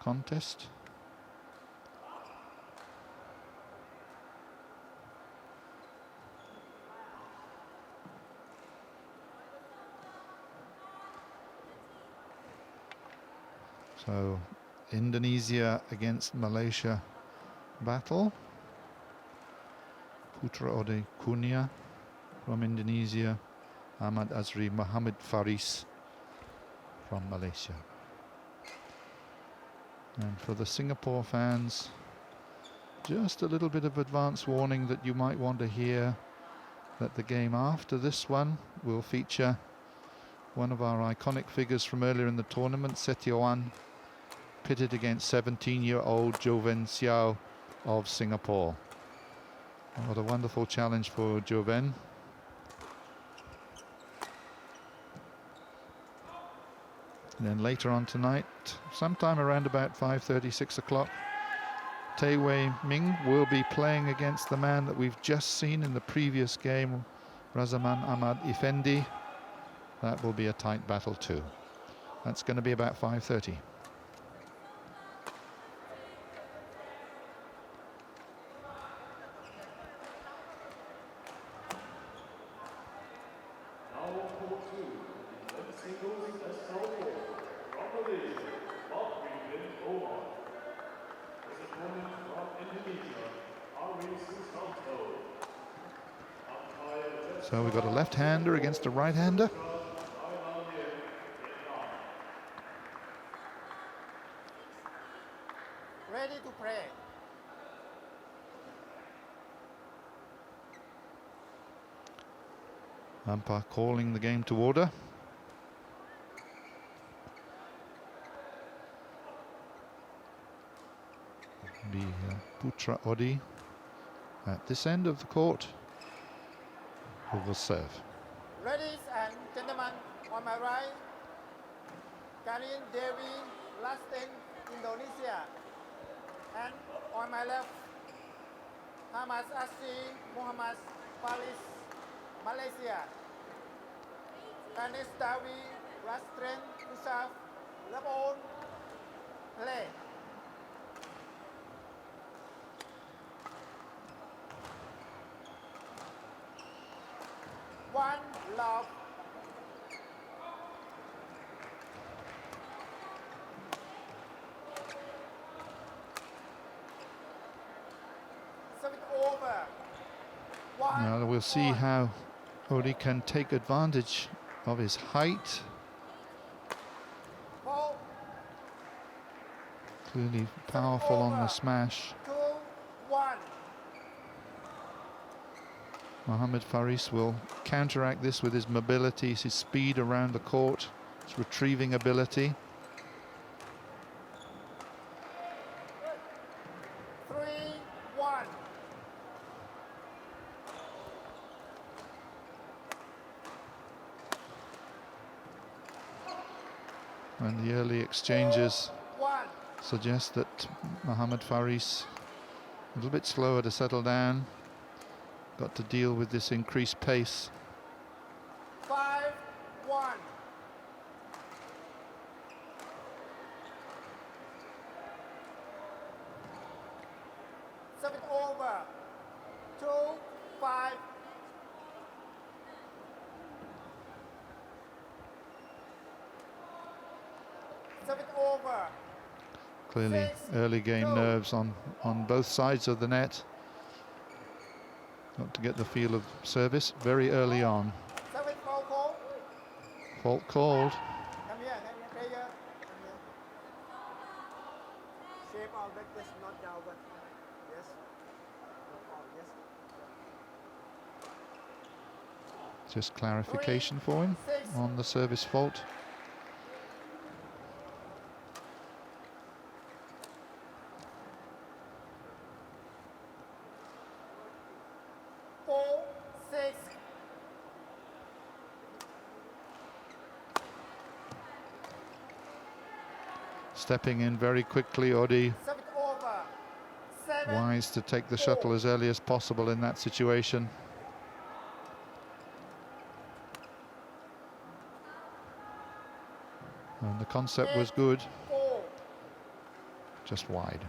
contest. So Indonesia against Malaysia battle. Putra Ode Kunia from Indonesia, Ahmad Azri Muhammad Faris from Malaysia. And for the Singapore fans, just a little bit of advance warning that you might want to hear that the game after this one will feature one of our iconic figures from earlier in the tournament, Setioan, pitted against 17-year-old Joven Xiao of Singapore. What a wonderful challenge for Joven. And then later on tonight, sometime around about 5:30, 6 o'clock, Tae Wei Ming will be playing against the man that we've just seen in the previous game, Razaman Ahmad Effendi. That will be a tight battle too. That's going to be about 5:30. So we've got a left-hander against a right-hander. Ready to play. Umpire calling the game to order. Be Putra Odi at this end of the court, who will serve. Ladies and gentlemen, on my right, Karin Dewi, Lasten, Indonesia. And on my left, Hamas Asri Muhammad Faris, Malaysia. Kanis Dawi, Rastren, Usaf, Lebon, play. One love. Serve it over. Now we'll see how Odi can take advantage of his height. Clearly powerful on the smash. 2-1. Mohamed Faris will counteract this with his mobility, his speed around the court, his retrieving ability. 3-1. And the early exchanges 4-1. suggest that Mohamed Faris a little bit slower to settle down. Got to deal with this increased pace. 5-1. Serve it over. 2-5. Serve it over. Clearly early game nerves on both sides of the net. Got to get the feel of service very early on. Serve it foul call. Fault called. Come here, player. Come here. Shape out back, yes, not down, but yes. Yes. Just clarification for him 6. on the service fault. Stepping in very quickly, Odi. Wise to take the shuttle as early as possible in that situation. And the concept was good. just wide.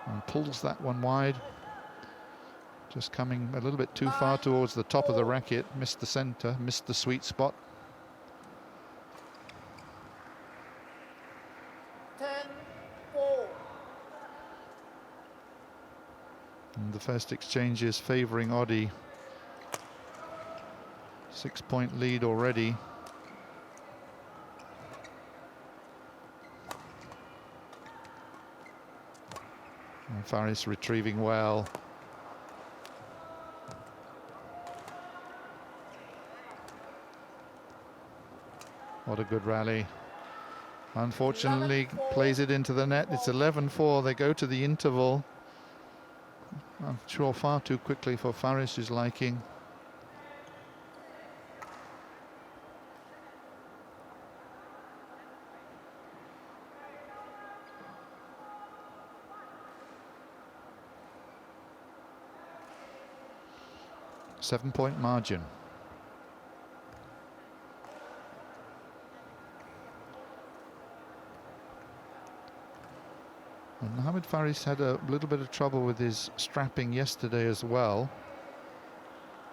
And pulls that one wide. Just coming a little bit too far towards the top of the racket. Missed the center, missed the sweet spot. 10-4. And the first exchange is favouring Oddie. 6-point lead already. And Faris retrieving well. What a good rally. Unfortunately, plays it into the net. It's 11-4. They go to the interval. I'm sure far too quickly for Faris's liking. Seven-point margin. And Mohamed Faris had a little bit of trouble with his strapping yesterday as well.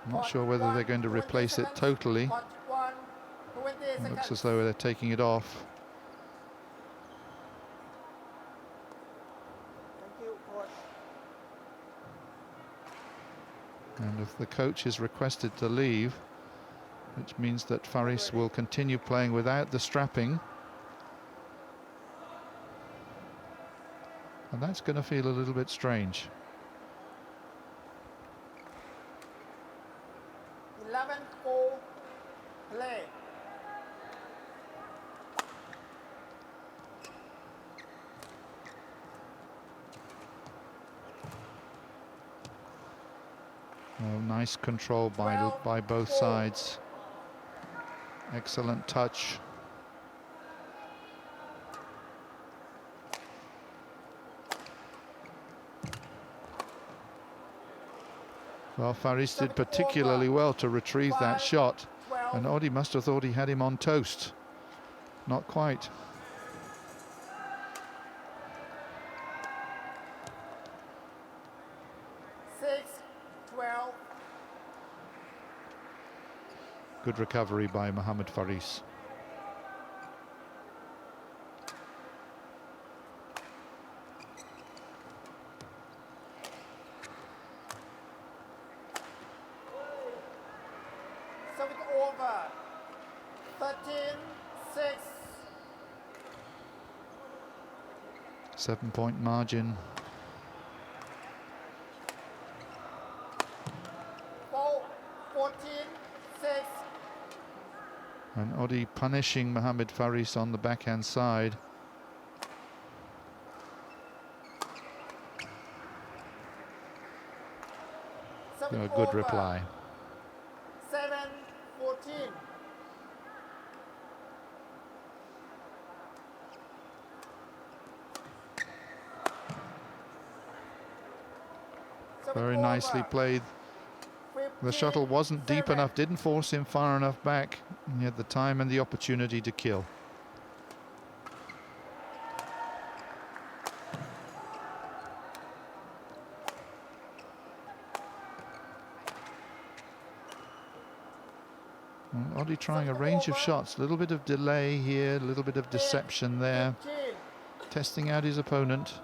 I'm not sure whether they're going to replace it totally. It looks as though they're taking it off. Thank you, coach. And if the coach is requested to leave, which means that Faris will continue playing without the strapping. And that's going to feel a little bit strange. 11-4. Play. Oh, nice control by both sides. Excellent touch. Well, Faris did particularly well to retrieve that shot, and Oddie must have thought he had him on toast. Not quite. Good recovery by Mohamed Faris. Service over. 13-6. 7-point margin. 14-6. And Oddie punishing Mohamed Faris on the backhand side. A good reply. 7-14. Very nicely played. The shuttle wasn't deep enough, didn't force him far enough back. And he had the time and the opportunity to kill. Oddie trying a range of shots, a little bit of delay here, a little bit of deception there, testing out his opponent.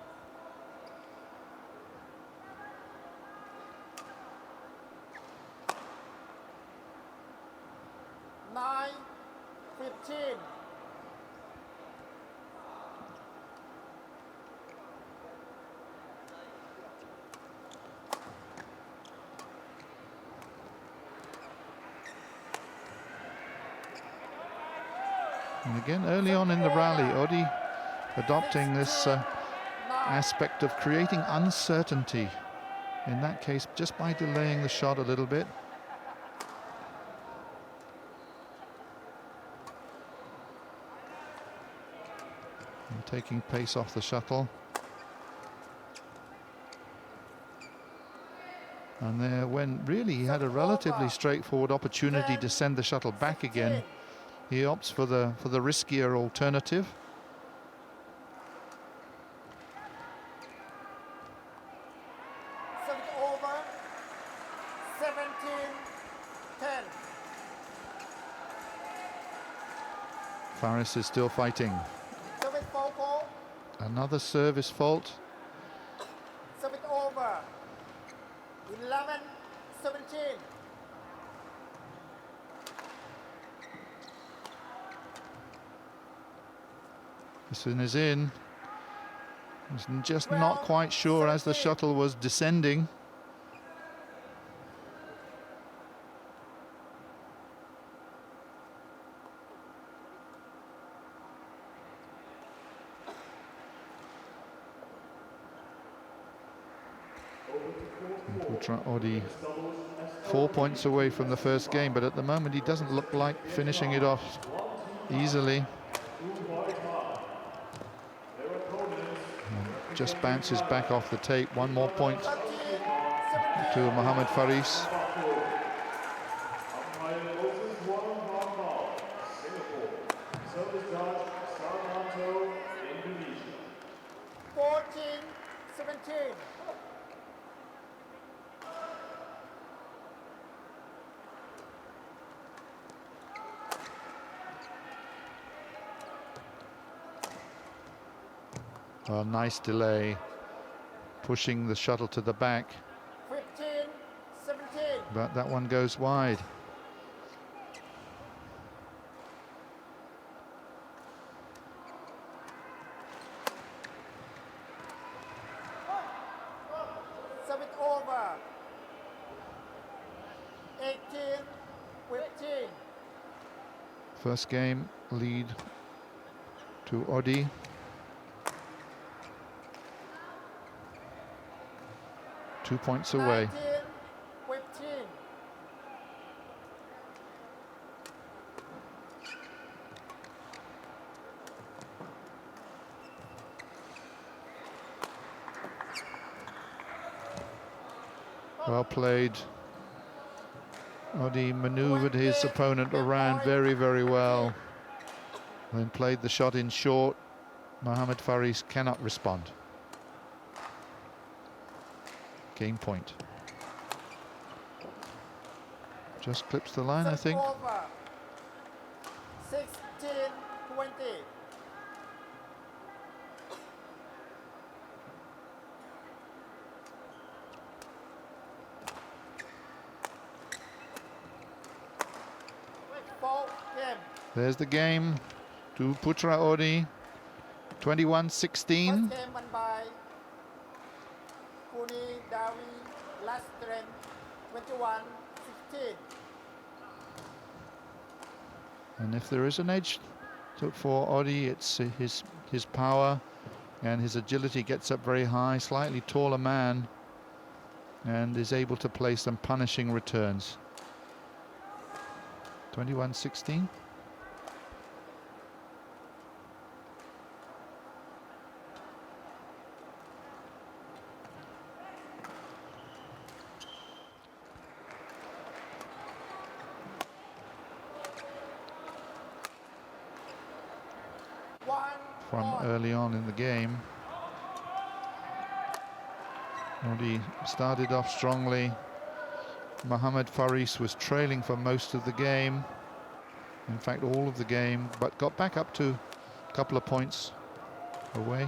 And again, early on in the rally, Oddie adopting this aspect of creating uncertainty. In that case, just by delaying the shot a little bit. And taking pace off the shuttle. And there, when really he had a relatively straightforward opportunity to send the shuttle back again, he opts for the riskier alternative. Service over. 17-10. Faris is still fighting. Service fault. Another service fault. Service over. 11-17. This one is in. He's just not quite sure as the shuttle was descending. Putra Odi 4 points away from the first game, but at the moment he doesn't look like finishing it off easily. Just bounces back off the tape. 1 more point to Mohammad Faris. A nice delay, pushing the shuttle to the back. 15-17. But that one goes wide. Service over. 18-15. First game lead to Odi. Two points away. 19-15. Well played. Odi maneuvered his opponent around very, very well. Then played the shot in short. Mohammad Faris cannot respond. Game point. Just clips the line, I think. Over. 16-20. Game. There's the game to Putra Odi. 21-16. First game won by Kuni Dawi last strength 21-16. And if there is an edge for Odi, it's his power and his agility. Gets up very high, slightly taller man, and is able to play some punishing returns. 21-16. From early on in the game. Odi started off strongly. Mohammad Faris was trailing for most of the game. In fact, all of the game, but got back up to a couple of points away.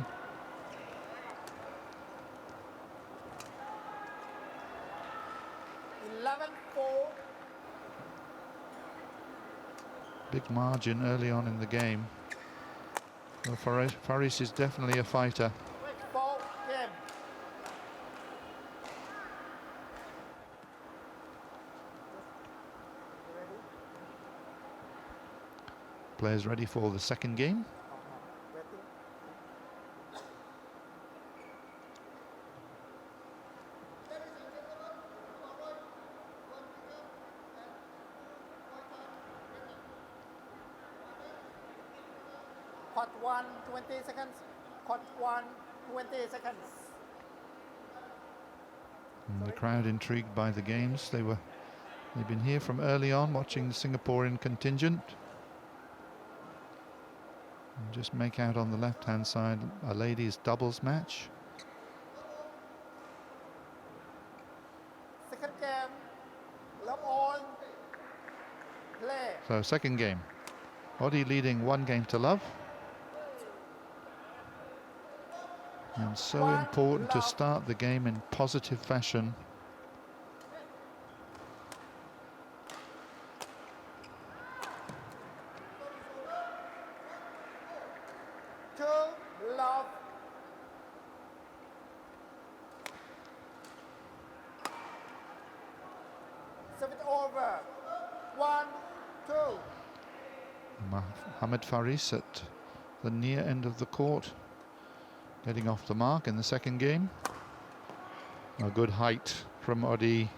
Big margin early on in the game. Well, Faris is definitely a fighter. Players ready for the second game. Court 1, 20 seconds. Court 1, 20 seconds. And the crowd intrigued by the games. They've been here from early on watching the Singaporean contingent. And just make out on the left-hand side a ladies' doubles match. Second game, love on, play. So second game, Oddie leading 1-0. And so important to start the game in positive fashion. Love. Serve it over. 1-2. Mohamed Faris at the near end of the court, getting off the mark in the second game. A good height from Oddie.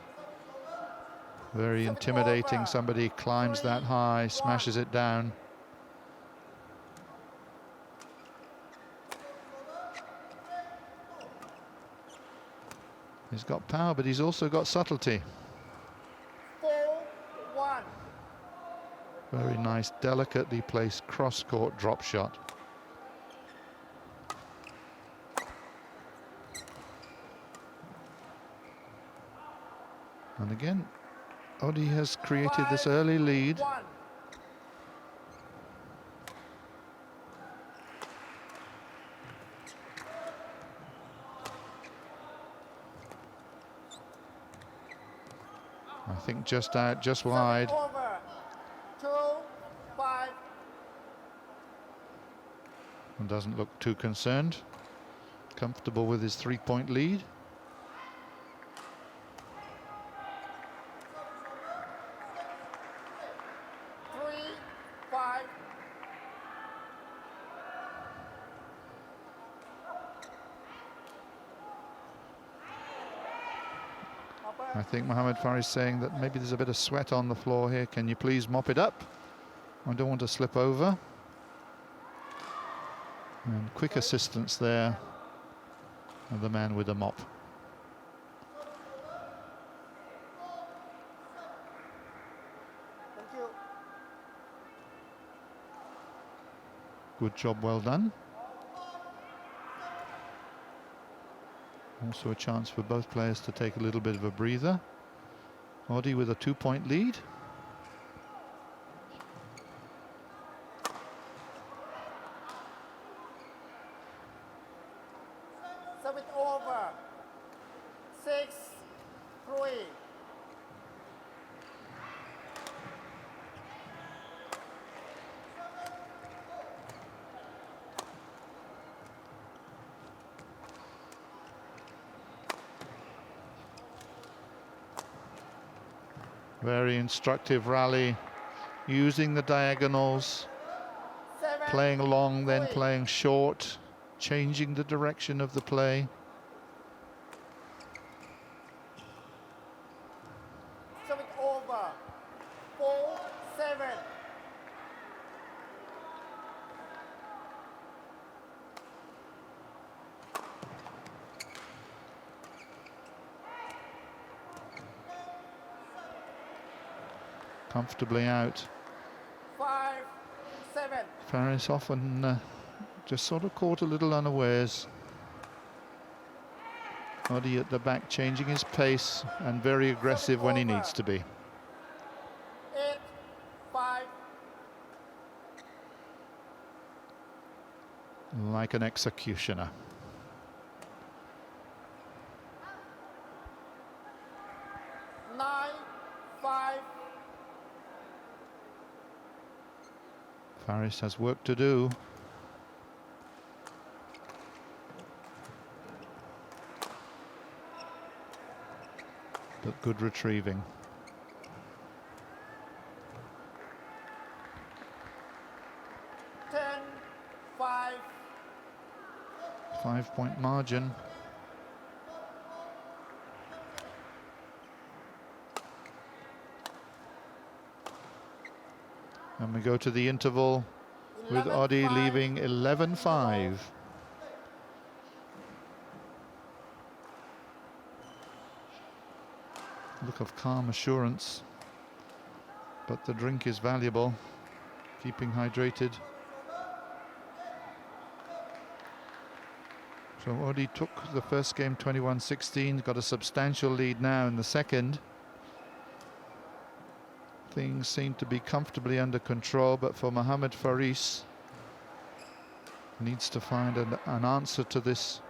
Very intimidating. Somebody climbs that high, smashes it down. He's got power, but he's also got subtlety. 4-1. Very nice, delicately placed cross-court drop shot. And again, Oddie has created this early lead. 5-1. I think just out, just wide. Over. 2-5. And doesn't look too concerned. Comfortable with his 3-point lead. I think Mohamed Faris saying that maybe there's a bit of sweat on the floor here. Can you please mop it up? I don't want to slip over. And quick assistance there of the man with the mop. Thank you. Good job, well done. Also a chance for both players to take a little bit of a breather. Oddie with a 2-point lead. Serve it over. 6-3. Very instructive rally, using the diagonals, playing long, then playing short, changing the direction of the play. Serve it over. 4-7. Comfortably out. 5-7. Faris often just sort of caught a little unawares. Oddie at the back changing his pace and very aggressive when he needs to be. 8-5. Like an executioner. Faris has work to do. But good retrieving. Five. 5-point margin. And we go to the interval with Oddie leaving 11-5. look of calm assurance, but the drink is valuable, keeping hydrated. So Odi took the first game 21-16, got a substantial lead now in the second. Things seem to be comfortably under control, but for Mohamed Faris, needs to find an answer to this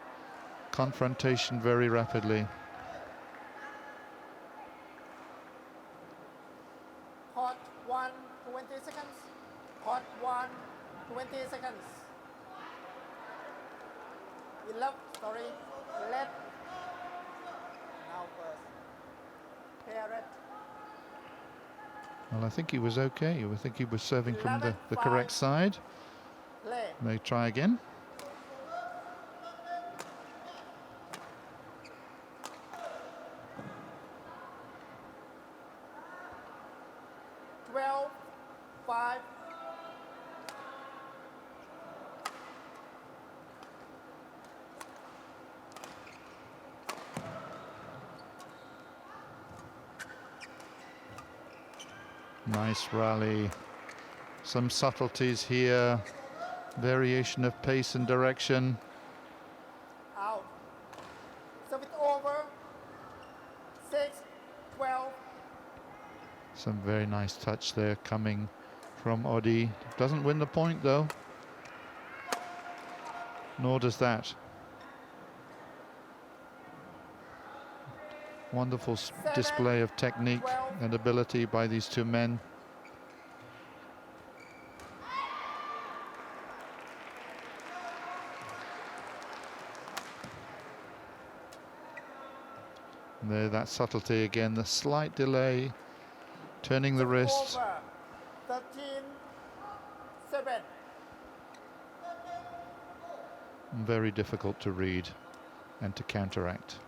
confrontation very rapidly. Hot 1, 20 seconds. Hot 1, 20 seconds. Left, sorry, left. Now first. Pair it. Well, I think he was okay. I think he was serving from the 11-5. correct side. Play. They try again. Nice rally. Some subtleties here. Variation of pace and direction. Out. Serve it over. 6-12. Some very nice touch there coming from Odi. Doesn't win the point though. Nor does that. Wonderful display of technique and ability by these two men. And there, that subtlety again, the slight delay, turning the wrist. 13-7. Very difficult to read and to counteract.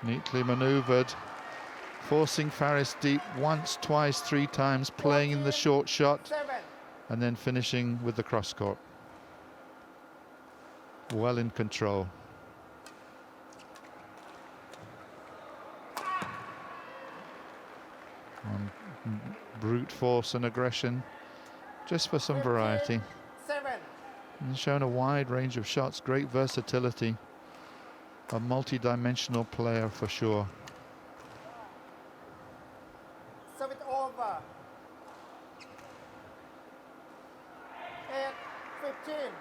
Neatly maneuvered, forcing Faris deep once, twice, three times, playing in the short shot, and then finishing with the cross court. Well in control. Brute force and aggression, just for some variety. And shown a wide range of shots, great versatility. A multi-dimensional player for sure. Serve it over. 8-15.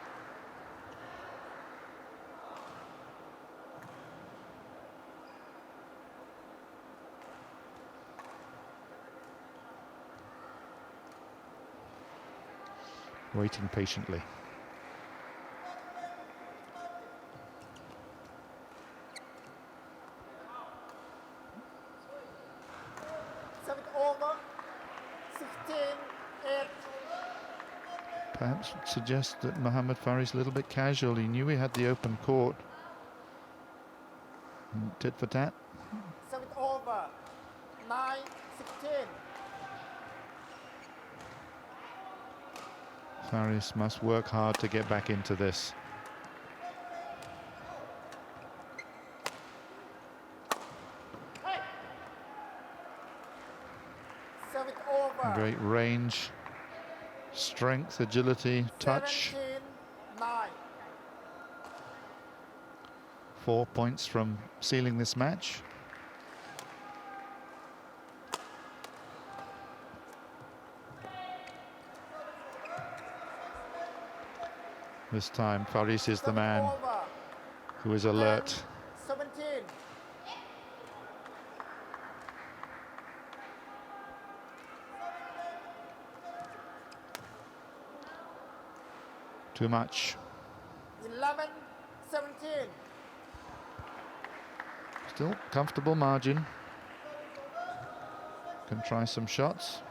Waiting patiently. Perhaps suggest that Mohamed Faris a little bit casual. He knew he had the open court. And tit for tat. Serve it over. 9-16. Faris must work hard to get back into this. Serve it over. Great range, strength, agility, touch. 17-9. 4 points from sealing this match. This time Faris is the man who is alert. 17. Too much. 11-17. Still comfortable margin. Can try some shots.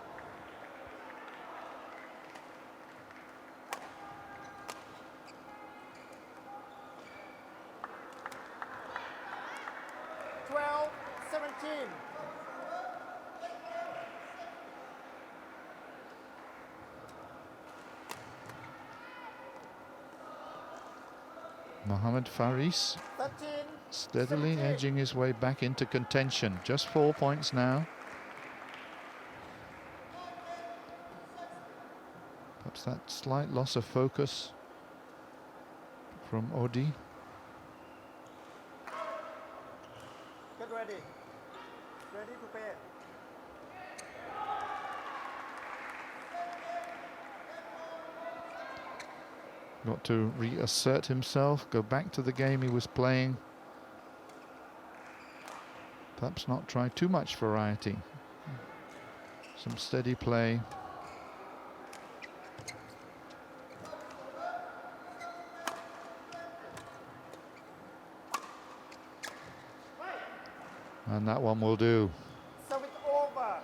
Mohamed Faris 13, steadily 17. edging his way back into contention. Just 4 points now. Perhaps that slight loss of focus from Odi. Get ready. Ready to play. Got to reassert himself, go back to the game he was playing. Perhaps not try too much variety. Some steady play. And that one will do. Service over.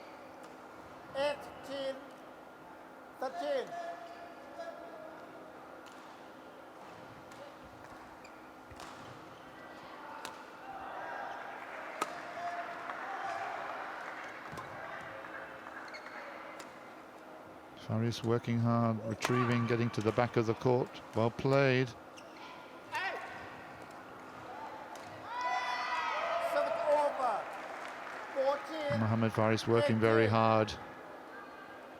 18, 13. Faris working hard, retrieving, getting to the back of the court. Well played. Service over. 14. Mohamed Faris working very hard.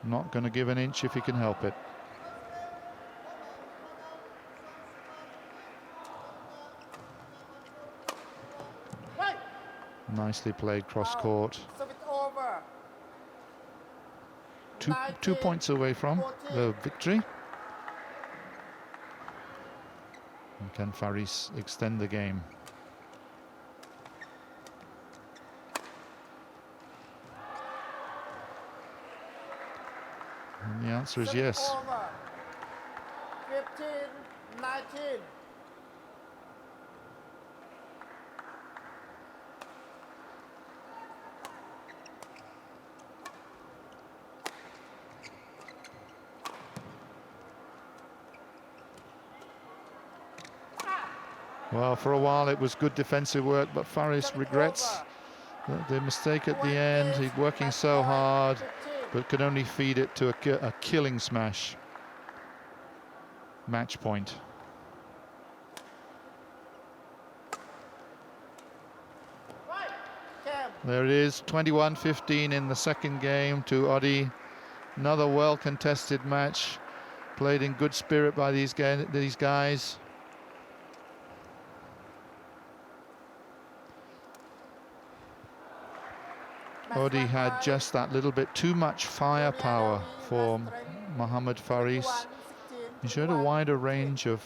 Not going to give an inch if he can help it. Right. Nicely played cross court. Service over. Two points away from the victory. And can Faris extend the game? And the answer is yes. Over. 15, 19. Well, for a while it was good defensive work, but Faris regrets the mistake at the end. He's working so hard, but could only feed it to a killing smash. Match point. There it is, 21-15 in the second game to Odi. Another well-contested match, played in good spirit by these guys. Odi had just that little bit too much firepower for Mohamed Faris. He showed a wider range of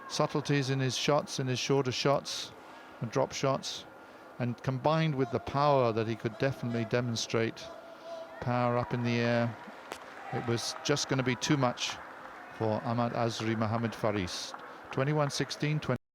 subtleties in his shots, in his shorter shots and drop shots, and combined with the power that he could definitely demonstrate, power up in the air, it was just going to be too much for Ahmad Azri Mohamed Faris. 21-16,